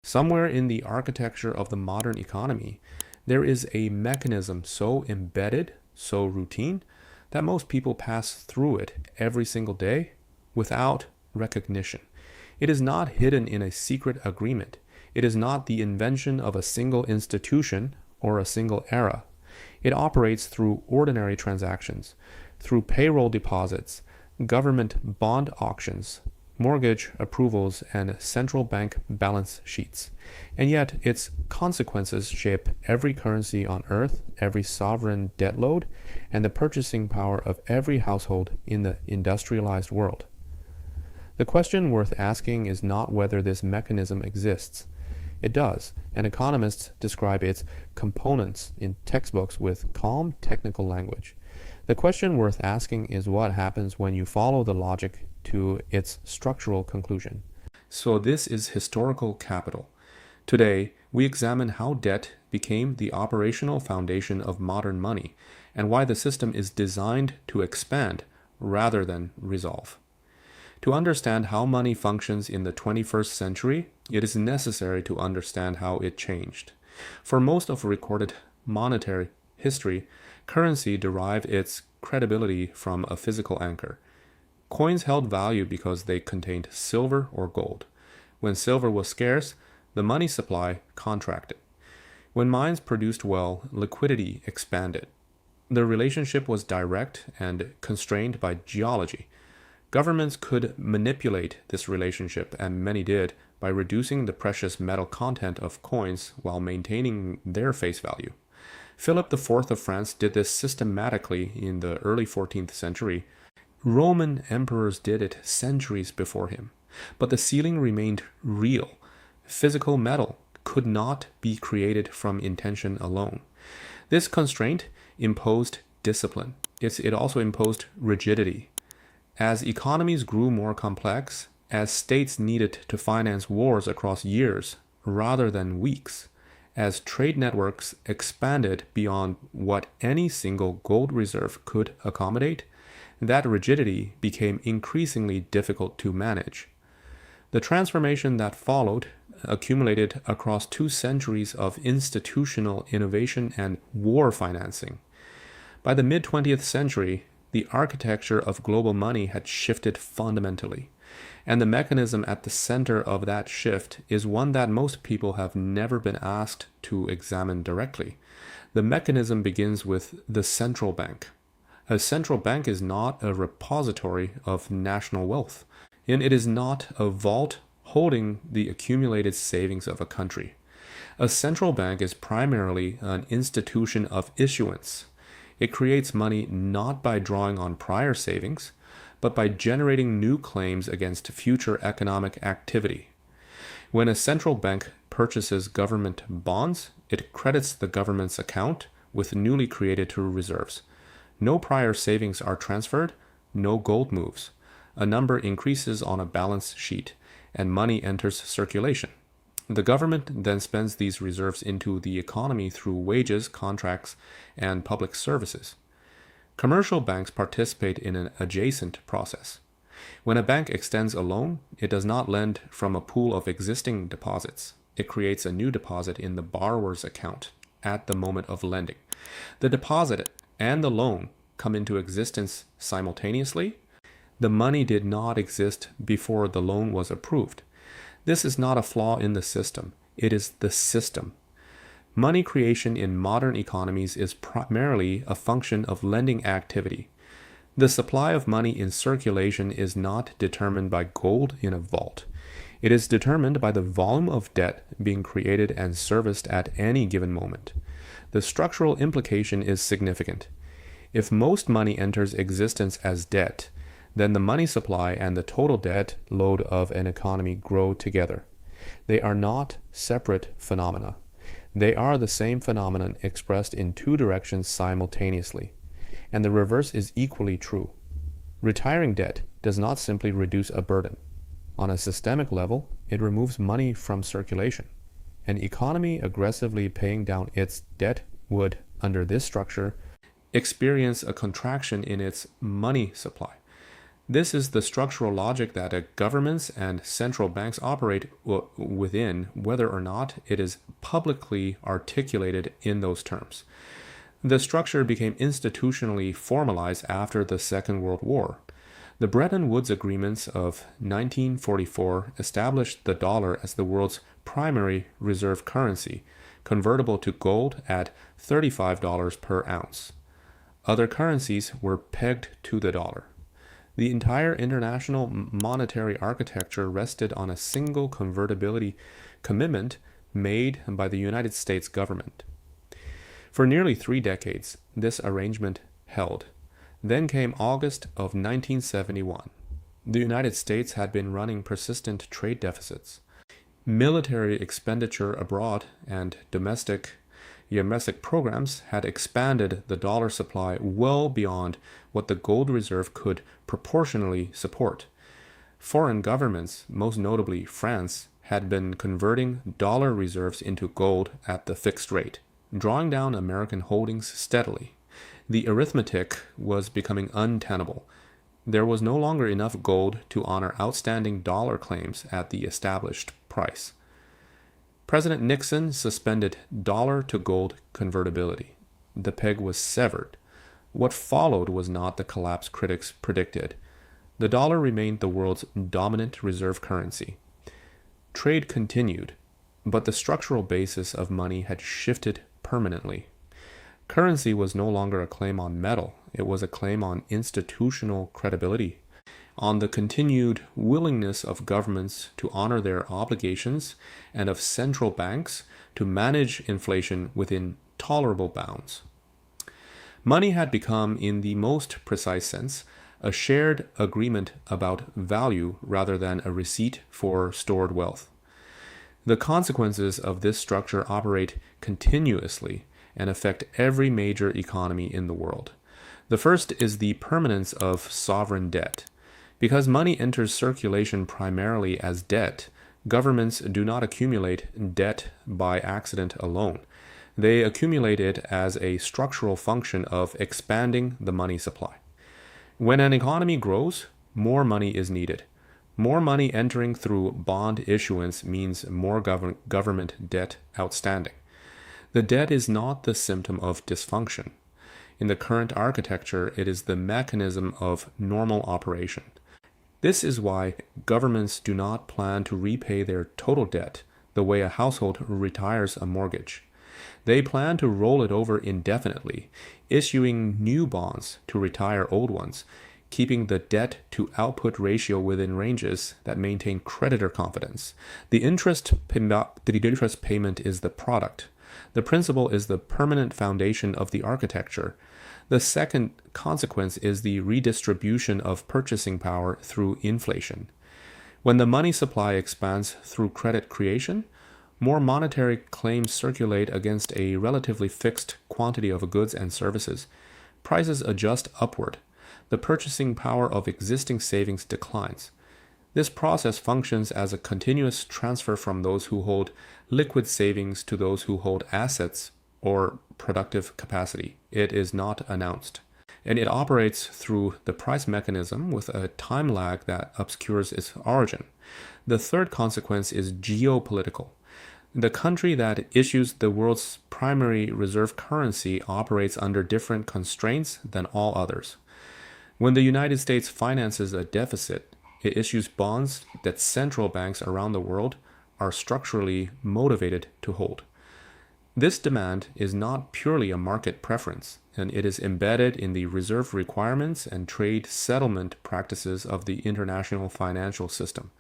Somewhere in the architecture of the modern economy, there is a mechanism so embedded, so routine, that most people pass through it every single day without recognition. It is not hidden in a secret agreement. It is not the invention of a single institution or a single era. It operates through ordinary transactions, through payroll deposits, government bond auctions, mortgage approvals, and central bank balance sheets. And yet, its consequences shape every currency on earth, every sovereign debt load, and the purchasing power of every household in the industrialized world. The question worth asking is not whether this mechanism exists. It does, and economists describe its components in textbooks with calm technical language. The question worth asking is what happens when you follow the logic to its structural conclusion. So this is historical capital. Today, we examine how debt became the operational foundation of modern money and why the system is designed to expand rather than resolve. To understand how money functions in the 21st century, it is necessary to understand how it changed. For most of recorded monetary history, currency derived its credibility from a physical anchor. Coins held value because they contained silver or gold. When silver was scarce, the money supply contracted. When mines produced well, liquidity expanded. The relationship was direct and constrained by geology. Governments could manipulate this relationship, and many did, by reducing the precious metal content of coins while maintaining their face value. Philip IV of France did this systematically in the early 14th century. Roman emperors did it centuries before him. But the ceiling remained real. Physical metal could not be created from intention alone. This constraint imposed discipline. It also imposed rigidity. As economies grew more complex, as states needed to finance wars across years rather than weeks, as trade networks expanded beyond what any single gold reserve could accommodate, that rigidity became increasingly difficult to manage. The transformation that followed accumulated across 2 centuries of institutional innovation and war financing. By the mid-20th century, the architecture of global money had shifted fundamentally, and the mechanism at the center of that shift is one that most people have never been asked to examine directly. The mechanism begins with the central bank. A central bank is not a repository of national wealth, and it is not a vault holding the accumulated savings of a country. A central bank is primarily an institution of issuance. It creates money not by drawing on prior savings, but by generating new claims against future economic activity. When a central bank purchases government bonds, it credits the government's account with newly created reserves. No prior savings are transferred, no gold moves. A number increases on a balance sheet, and money enters circulation. The government then spends these reserves into the economy through wages, contracts, and public services. Commercial banks participate in an adjacent process. When a bank extends a loan, it does not lend from a pool of existing deposits. It creates a new deposit in the borrower's account at the moment of lending. The deposit and the loan come into existence simultaneously. The money did not exist before the loan was approved. This is not a flaw in the system. It is the system. Money creation in modern economies is primarily a function of lending activity. The supply of money in circulation is not determined by gold in a vault. It is determined by the volume of debt being created and serviced at any given moment. The structural implication is significant. If most money enters existence as debt, then the money supply and the total debt load of an economy grow together. They are not separate phenomena. They are the same phenomenon expressed in 2 directions simultaneously, and the reverse is equally true. Retiring debt does not simply reduce a burden. On a systemic level, it removes money from circulation. An economy aggressively paying down its debt would, under this structure, experience a contraction in its money supply. This is the structural logic that governments and central banks operate within, whether or not it is publicly articulated in those terms. The structure became institutionally formalized after the Second World War. The Bretton Woods agreements of 1944 established the dollar as the world's primary reserve currency, convertible to gold at $35 per ounce. Other currencies were pegged to the dollar. The entire international monetary architecture rested on a single convertibility commitment made by the United States government. For nearly 3 decades, this arrangement held. Then came August of 1971. The United States had been running persistent trade deficits. Military expenditure abroad and domestic programs had expanded the dollar supply well beyond what the gold reserve could proportionally support. Foreign governments, most notably France, had been converting dollar reserves into gold at the fixed rate, drawing down American holdings steadily. The arithmetic was becoming untenable. There was no longer enough gold to honor outstanding dollar claims at the established price. President Nixon suspended dollar-to-gold convertibility. The peg was severed. What followed was not the collapse critics predicted. The dollar remained the world's dominant reserve currency. Trade continued, but the structural basis of money had shifted permanently. Currency was no longer a claim on metal. It was a claim on institutional credibility, on the continued willingness of governments to honor their obligations and of central banks to manage inflation within tolerable bounds. Money had become, in the most precise sense, a shared agreement about value rather than a receipt for stored wealth. The consequences of this structure operate continuously and affect every major economy in the world. The first is the permanence of sovereign debt. Because money enters circulation primarily as debt, governments do not accumulate debt by accident alone. They accumulate it as a structural function of expanding the money supply. When an economy grows, more money is needed. More money entering through bond issuance means more government debt outstanding. The debt is not the symptom of dysfunction. In the current architecture, it is the mechanism of normal operation. This is why governments do not plan to repay their total debt the way a household retires a mortgage. They plan to roll it over indefinitely, issuing new bonds to retire old ones, keeping the debt-to-output ratio within ranges that maintain creditor confidence. The interest payment is the product. The principle is the permanent foundation of the architecture. The second consequence is the redistribution of purchasing power through inflation. When the money supply expands through credit creation, more monetary claims circulate against a relatively fixed quantity of goods and services. Prices adjust upward. The purchasing power of existing savings declines. This process functions as a continuous transfer from those who hold liquid savings to those who hold assets or productive capacity. It is not announced, and it operates through the price mechanism with a time lag that obscures its origin. The third consequence is geopolitical. The country that issues the world's primary reserve currency operates under different constraints than all others. When the United States finances a deficit, it issues bonds that central banks around the world are structurally motivated to hold. This demand is not purely a market preference, and it is embedded in the reserve requirements and trade settlement practices of the international financial system.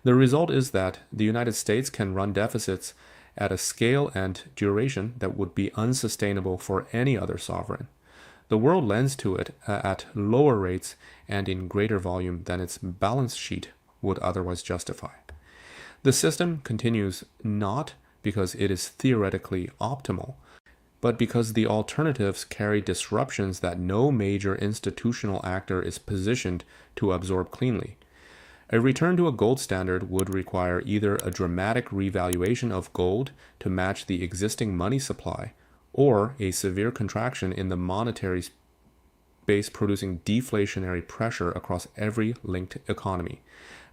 The result is that the United States can run deficits at a scale and duration that would be unsustainable for any other sovereign. The world lends to it at lower rates and in greater volume than its balance sheet would otherwise justify. The system continues not because it is theoretically optimal, but because the alternatives carry disruptions that no major institutional actor is positioned to absorb cleanly. A return to a gold standard would require either a dramatic revaluation of gold to match the existing money supply, or a severe contraction in the monetary base producing deflationary pressure across every linked economy.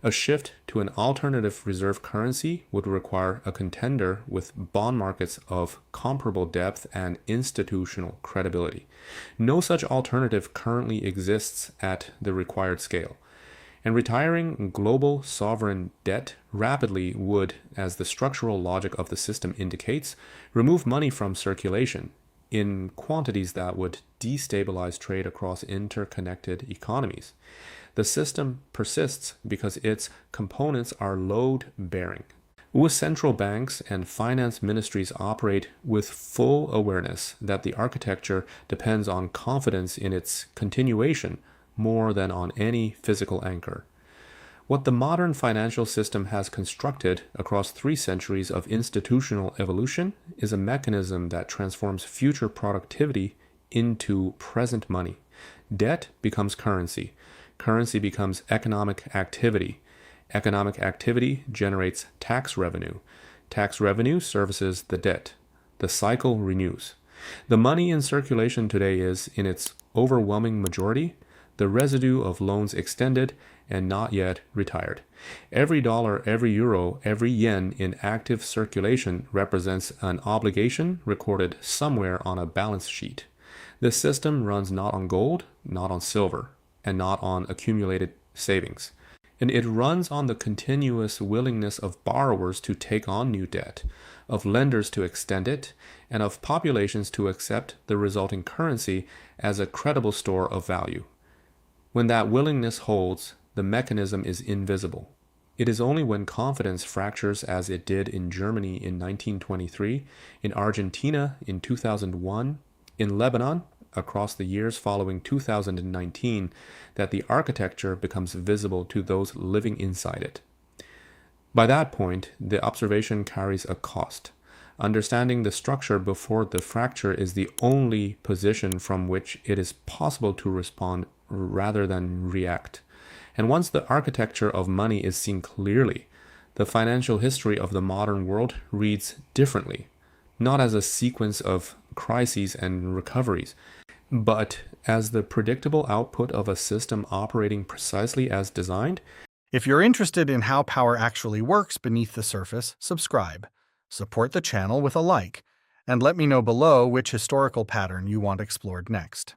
A shift to an alternative reserve currency would require a contender with bond markets of comparable depth and institutional credibility. No such alternative currently exists at the required scale. And retiring global sovereign debt rapidly would, as the structural logic of the system indicates, remove money from circulation in quantities that would destabilize trade across interconnected economies. The system persists because its components are load-bearing. With central banks and finance ministries operate with full awareness that the architecture depends on confidence in its continuation more than on any physical anchor. What the modern financial system has constructed across 3 centuries of institutional evolution is a mechanism that transforms future productivity into present money. Debt becomes currency. Currency becomes economic activity. Economic activity generates tax revenue. Tax revenue services the debt. The cycle renews. The money in circulation today is, in its overwhelming majority, the residue of loans extended and not yet retired. Every dollar, every euro, every yen in active circulation represents an obligation recorded somewhere on a balance sheet. This system runs not on gold, not on silver, and not on accumulated savings. And it runs on the continuous willingness of borrowers to take on new debt, of lenders to extend it, and of populations to accept the resulting currency as a credible store of value. When that willingness holds, the mechanism is invisible. It is only when confidence fractures, as it did in Germany in 1923, in Argentina in 2001, in Lebanon across the years following 2019, that the architecture becomes visible to those living inside it. By that point, the observation carries a cost. Understanding the structure before the fracture is the only position from which it is possible to respond rather than react. And once the architecture of money is seen clearly, the financial history of the modern world reads differently, not as a sequence of crises and recoveries, but as the predictable output of a system operating precisely as designed. If you're interested in how power actually works beneath the surface, subscribe, support the channel with a like, and let me know below which historical pattern you want explored next.